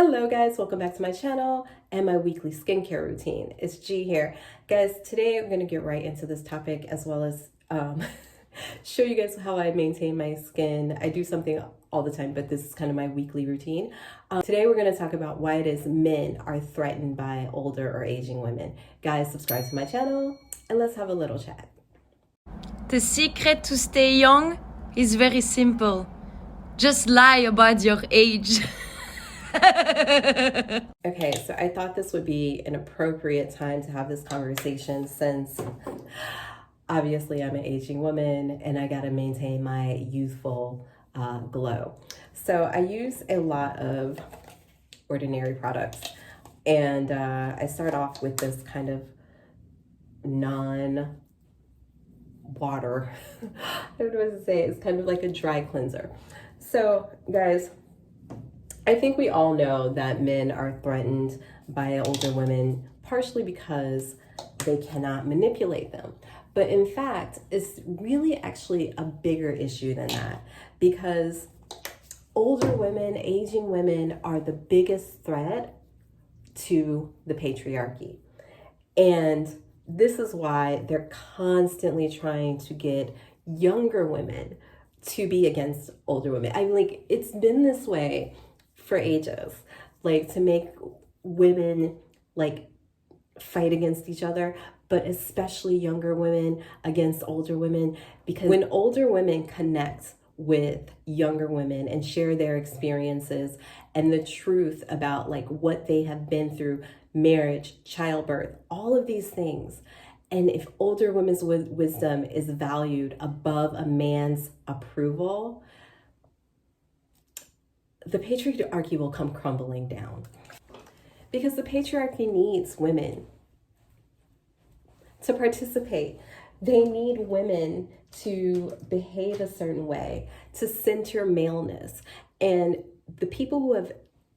Hello guys, welcome back to my channel and my weekly skincare routine. It's G here. Guys, today I'm going to get right into this topic as well as show you guys how I maintain my skin. I do something all the time, but this is kind of my weekly routine. Today we're going to talk about why it is men are threatened by older or aging women. Guys, subscribe to my channel and let's have a little chat. The secret to stay young is very simple. Just lie about your age. Okay, so I thought this would be an appropriate time to have this conversation since obviously I'm an aging woman and I gotta maintain my youthful glow. So I use a lot of ordinary products, and I start off with this kind of non-water, I don't know what to say, it's kind of like a dry cleanser. So guys, I think we all know that men are threatened by older women partially because they cannot manipulate them. But in fact, it's really actually a bigger issue than that, because older women, aging women are the biggest threat to the patriarchy. And this is why they're constantly trying to get younger women to be against older women. I mean, like, it's been this way for ages, like to make women like fight against each other, but especially younger women against older women, because when older women connect with younger women and share their experiences and the truth about like what they have been through, marriage, childbirth, all of these things, and if older women's wisdom is valued above a man's approval, the patriarchy will come crumbling down, because the patriarchy needs women to participate. They need women to behave a certain way, to center maleness. And the people who have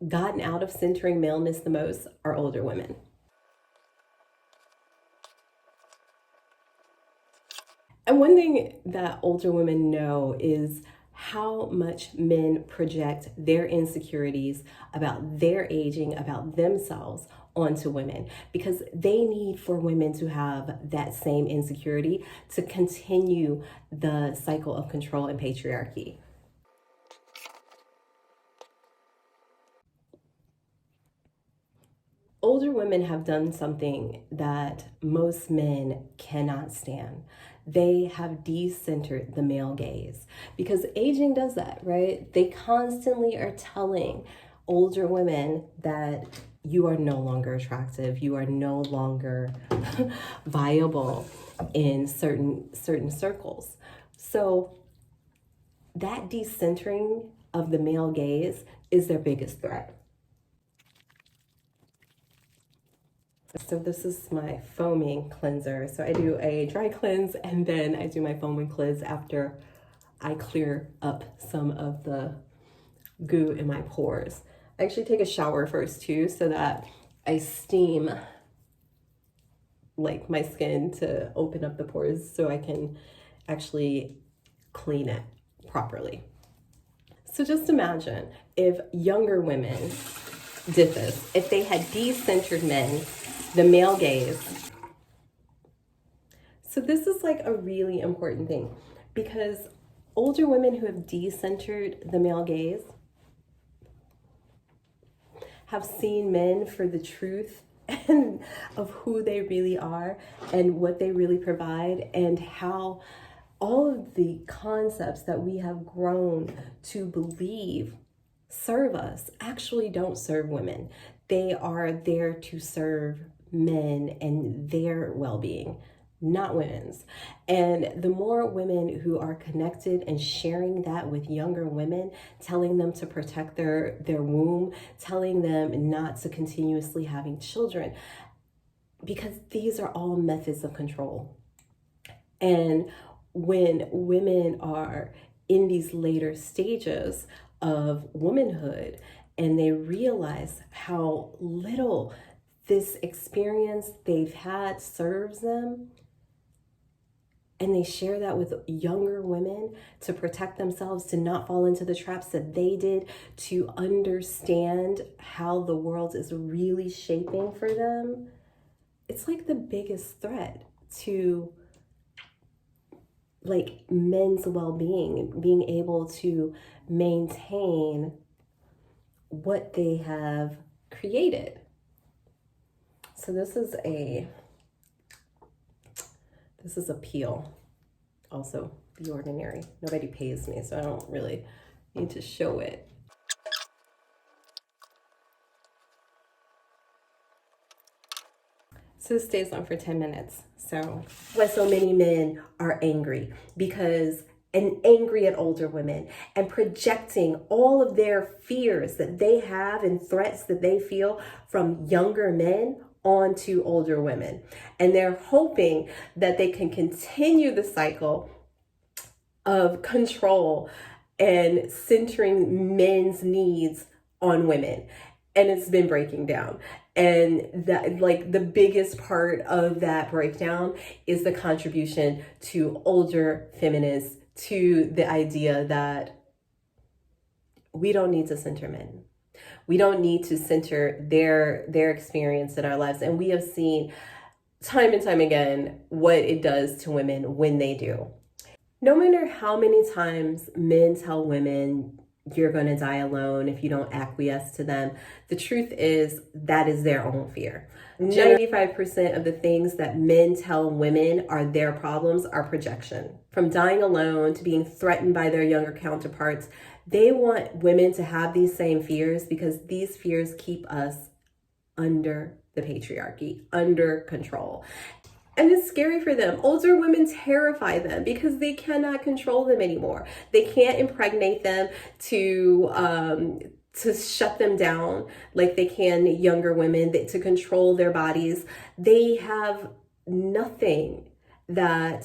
gotten out of centering maleness the most are older women. And one thing that older women know is how much men project their insecurities about their aging, about themselves, onto women, because they need for women to have that same insecurity to continue the cycle of control and patriarchy. Older women have done something that most men cannot stand. They have decentered the male gaze, because aging does that, right? They constantly are telling older women that you are no longer attractive, you are no longer viable in certain circles. So that decentering of the male gaze is their biggest threat. So this is my foaming cleanser. So I do a dry cleanse and then I do my foaming cleanse after I clear up some of the goo in my pores. I actually take a shower first too, so that I steam like my skin to open up the pores so I can actually clean it properly. So just imagine if younger women did this, if they had decentered men, the male gaze. So this is like a really important thing, because older women who have decentered the male gaze have seen men for the truth and of who they really are and what they really provide, and how all of the concepts that we have grown to believe serve us actually don't serve women. They are there to serve men and their well-being, not women's. And the more women who are connected and sharing that with younger women, telling them to protect their womb, telling them not to continuously having children, because these are all methods of control. And when women are in these later stages of womanhood and they realize how little this experience they've had serves them, and they share that with younger women to protect themselves, to not fall into the traps that they did, to understand how the world is really shaping for them, it's like the biggest threat to like men's well-being, being able to maintain what they have created. So this is a peel. Also, The Ordinary. Nobody pays me, so I don't really need to show it. So this stays on for 10 minutes. So why so many men are angry, and angry at older women and projecting all of their fears that they have and threats that they feel from younger men onto older women. And they're hoping that they can continue the cycle of control and centering men's needs on women. And it's been breaking down. And that, like, the biggest part of that breakdown is the contribution to older feminists to the idea that we don't need to center men. We don't need to center their experience in our lives. And we have seen time and time again what it does to women when they do. No matter how many times men tell women, you're going to die alone if you don't acquiesce to them, the truth is that is their own fear. 95% of the things that men tell women are their problems are projection. From dying alone to being threatened by their younger counterparts, they want women to have these same fears because these fears keep us under the patriarchy, under control. And it's scary for them. Older women terrify them because they cannot control them anymore. They can't impregnate them to shut them down like they can younger women, to control their bodies. They have nothing that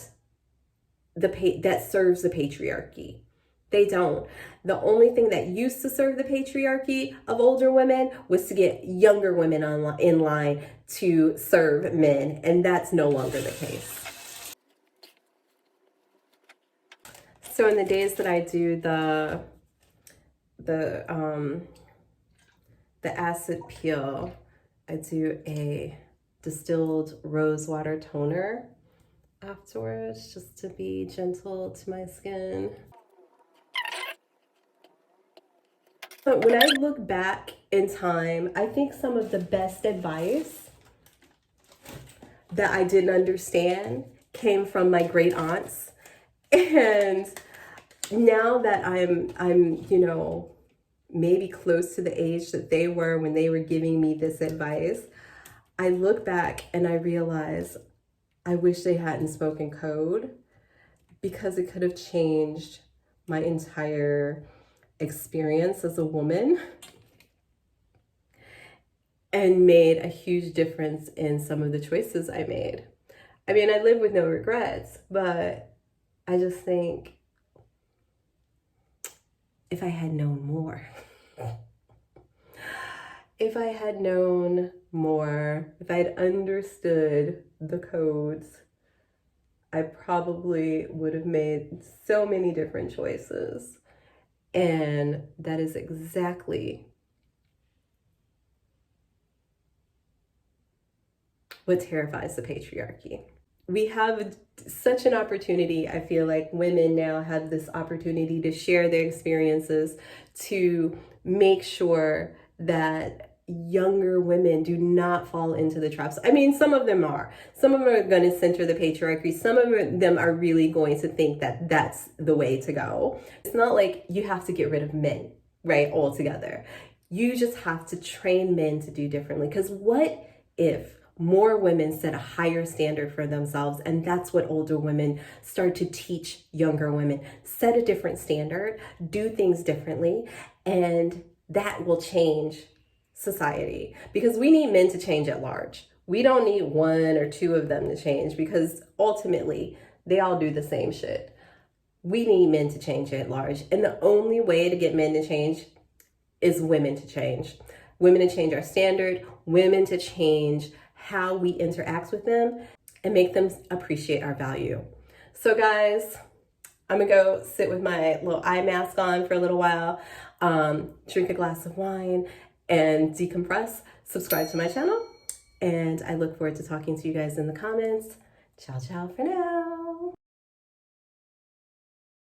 serves the patriarchy. They don't. The only thing that used to serve the patriarchy of older women was to get younger women in line to serve men, and that's no longer the case. So in the days that I do the acid peel, I do a distilled rose water toner afterwards, just to be gentle to my skin. But when I look back in time, I think some of the best advice that I didn't understand came from my great aunts. And now that I'm, maybe close to the age that they were when they were giving me this advice, I look back and I realize I wish they hadn't spoken code, because it could have changed my entire experience as a woman and made a huge difference in some of the choices I made. I mean, I live with no regrets, but I just think if I had known more, if I had known more, if I had understood the codes, I probably would have made so many different choices. And that is exactly what terrifies the patriarchy. We have such an opportunity. I feel like women now have this opportunity to share their experiences, to make sure that younger women do not fall into the traps. I mean, some of them are. Some of them are going to center the patriarchy. Some of them are really going to think that that's the way to go. It's not like you have to get rid of men, right, altogether. You just have to train men to do differently. Because what if more women set a higher standard for themselves? And that's what older women start to teach younger women. Set a different standard, do things differently, and that will change society. Because we need men to change at large. We don't need one or two of them to change, because ultimately they all do the same shit. We need men to change at large. And the only way to get men to change is women to change. Women to change our standard, women to change how we interact with them and make them appreciate our value. So guys, I'm gonna go sit with my little eye mask on for a little while, drink a glass of wine, and decompress. Subscribe to my channel, and I look forward to talking to you guys in the comments. Ciao, ciao for now.